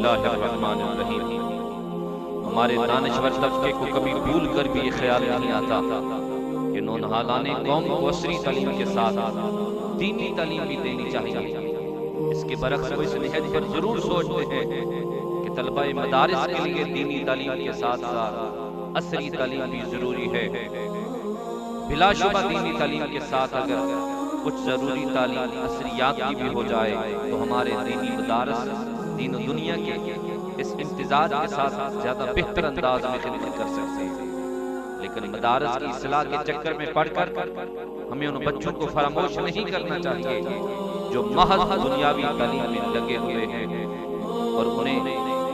اللہ الرحمن الرحیم۔ ہمارے دانشور طبقے کو کبھی بھول کر بھی یہ خیال نہیں آتا کہ نونہالان قوم کو عصری تعلیم کے ساتھ دینی تعلیم بھی دینی چاہیے۔ اس کے برعکس وہ اس نہج پر ضرور سوچتے ہیں کہ طلبہ مدارس کے لیے دینی تعلیم کے ساتھ ساتھ عصری تعلیم بھی ضروری ہے۔ بلا شبہ دینی تعلیم کے ساتھ اگر کچھ ضروری تعلیم عصریات کی بھی ہو جائے تو ہمارے دینی مدارس دین و دنیا کے اس امتزاج کے ساتھ زیادہ بہتر انداز میں خدمت کر سکتے ہیں۔ لیکن مدارس کی اصلاح کے چکر میں پڑھ کر ہمیں ان بچوں کو فراموش نہیں کرنا چاہیے جو محض دنیاوی تعلیم میں لگے ہوئے ہیں، اور انہیں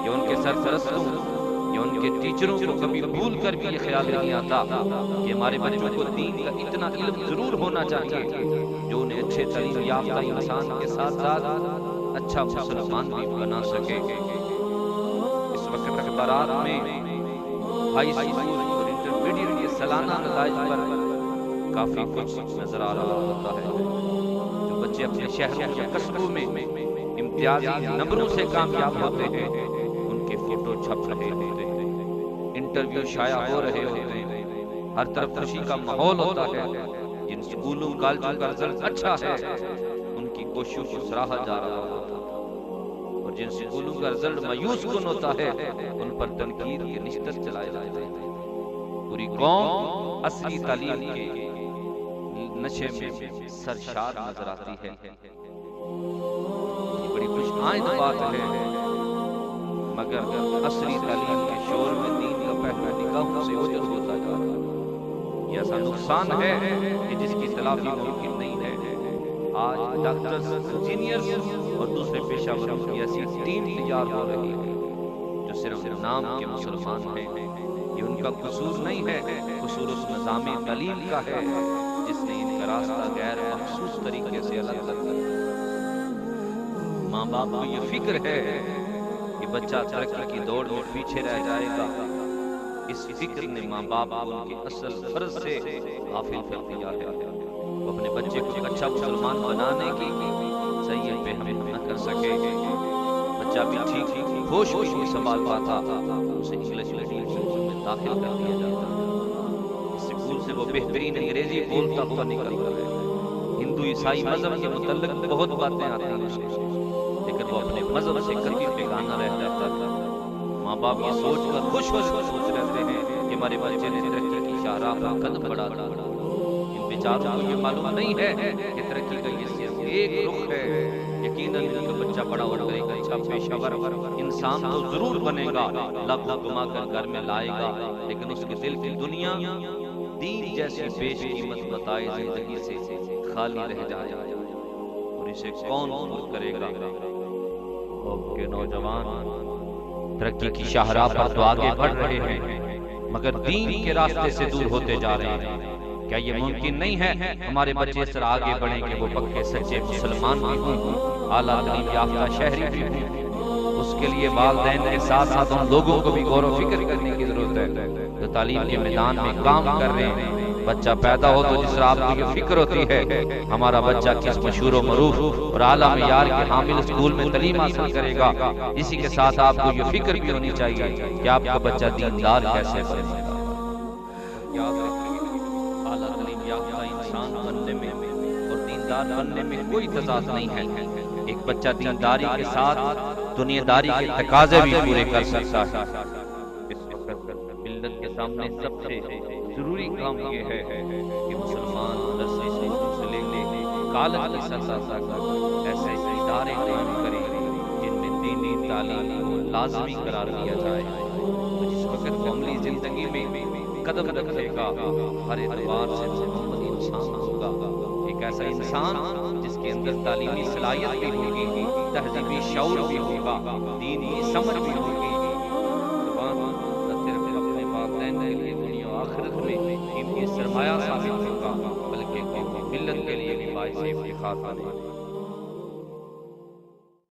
یا ان کے سرپرستوں یا ان کے ٹیچروں کو کبھی بھول کر بھی یہ خیال نہیں آتا کہ ہمارے بچوں کو دین کا اتنا علم ضرور ہونا چاہیے جو انہیں اچھے تعلیم یافتہ انسان کے ساتھ ساتھ اچھا مسلمان بھی بنا سکے۔ اس وقت اخبارات میں ہائی اسکول اور انٹرمیڈیٹ کے سالانہ نتائج پر کافی کچھ نظر آ رہا ہوتا ہے۔ جو بچے اپنے شہروں یا قصبوں میں امتیازی نمبروں سے کامیاب ہوتے ہیں ان کے فوٹو چھپ رہے ہوتے ہیں، انٹرویو شائع ہو رہے ہوتے ہیں، ہر طرف خوشی کا ماحول ہوتا ہے۔ جن سکولوں کالجوں کا رزلٹ اچھا ہے ان کی کوششوں کو سراہا جا رہا ہوتا ہے، اور جن سکولوں کا رزلٹ مایوس کن ہوتا ہے ان پر تنقید کے نشتر چلائے جاتے ہیں۔ پوری قوم عصری تعلیم کے نشے میں سرشار نظر آتی ہے۔ یہ بڑی خوش آئند بات ہے، مگر عصری تعلیم کے شور میں دین کا پہلو نگاہوں سے اوجھل ہوتا جا رہا ہے۔ یہ ایسا نقصان ہے کہ جس کی تلافی ممکن نہیں ہے۔ آج ڈاکٹرز، انجینئرز اور دوسرے پیشہ وروں کی ایسی ٹیم تیار ہو رہی ہے جو صرف نام کے مسلمان ہیں۔ یہ ان کا قصور نہیں ہے، قصور اس نظام تعلیم کا ہے جس نے ان کا راستہ غیر مخصوص طریقے سے الگ کر دیا۔ ماں باپ کو یہ فکر ہے کہ بچہ ترقی کی دوڑ میں پیچھے رہ جائے گا۔ اس فکر نے ماں باپ کو ان کے اصل فرض سے غافل کر دیا ہے۔ وہ اپنے بچے کو ایک اچھا مسلمان بنانے کی صحیح فہم نہ کر سکے۔ بچہ بھی ٹھیک ہوش بھی نہیں سنبھال پاتا، اسے انگلش میڈیم اسکول میں داخل کر دیا جاتا ہے۔ اسکول سے وہ بہترین انگریزی بولتا ہوا نکلتا ہے۔ ہندو عیسائی مذہب کے متعلق بہت باتیں آتی ہیں لیکن وہ اپنے مذہب سے کبھی بیگانہ رہ جاتا ہے۔ ماں باپ یہ سوچ کر خوش سوچ رہتے ہیں کہ ہمارے بچے نے ترقی کی شاہراہ پر قدم بڑھا دیا۔ ان بیچاروں کو یہ معلوم نہیں ہے کہ ترقی کا یہ صرف ایک رخ ہے۔ یقیناً ان کا بچہ بڑا ہو کر ایک اچھا پیشہ ور انسان تو ضرور بنے گا، لاکھوں کما کر گھر میں لائے گا، لیکن اس کے دل کی دنیا دین جیسی بیش قیمت متاع زندگی سے خالی رہ جائے گا، اور اسے کون پور کرے گا؟ کہ نوجوان ترقی کی شاہراہ پر تو آگے بڑھ رہے ہیں مگر دین کے راستے سے دور ہوتے جا رہے ہیں۔ کیا یہ ممکن نہیں ہے ہمارے بچے اس طرح آگے بڑھیں کہ وہ پکے سچے مسلمان بھی ہوں، اعلیٰ تعلیم یافتہ شہری بھی ہوں؟ اس کے لیے والدین کے ساتھ ساتھ ان لوگوں کو بھی غور و فکر کرنے کی ضرورت ہے جو تعلیم کے میدان میں کام کر رہے ہیں۔ بچہ پیدا ہو تو جس طرح آپ کو یہ فکر ہوتی ہے ہمارا بچہ کس مشہور و معروف اور اعلیٰ معیار کے حامل اسکول میں تعلیم حاصل کرے گا، اسی کے ساتھ آپ کو یہ فکر بھی ہونی چاہیے کہ آپ کا بچہ دیندار کیسے بنے گا۔ یاد رکھیے، اعلیٰ تعلیم یافتہ انسان بننے میں اور دیندار بننے میں کوئی تضاد نہیں ہے۔ ایک بچہ دینداری کے ساتھ دنیا داری کے تقاضے بھی پورے کر سکتا ہے۔ اس وقت ملت کے سامنے سب سے ضروری کام یہ ہے کہ مسلمان نرسری سے لے کے کالج کی سطح تک ایسے ادارے قائم کریں جن میں دینی تعلیم کو لازمی قرار دیا جائے۔ جس وقت وہ عملی زندگی میں قدم رکھے گا ہر اعتبار سے محمد انسان ہوگا، ایک ایسا انسان جس کے اندر تعلیمی صلاحیت بھی ہوگی، تہذیبی شعور بھی ہوگا، دین کی سمجھ بھی ہوگی۔ آخرت میں قیمتی سرمایہ ثابت ہوگا بلکہ ملت کے لیے بھی باعث افتخار بنے۔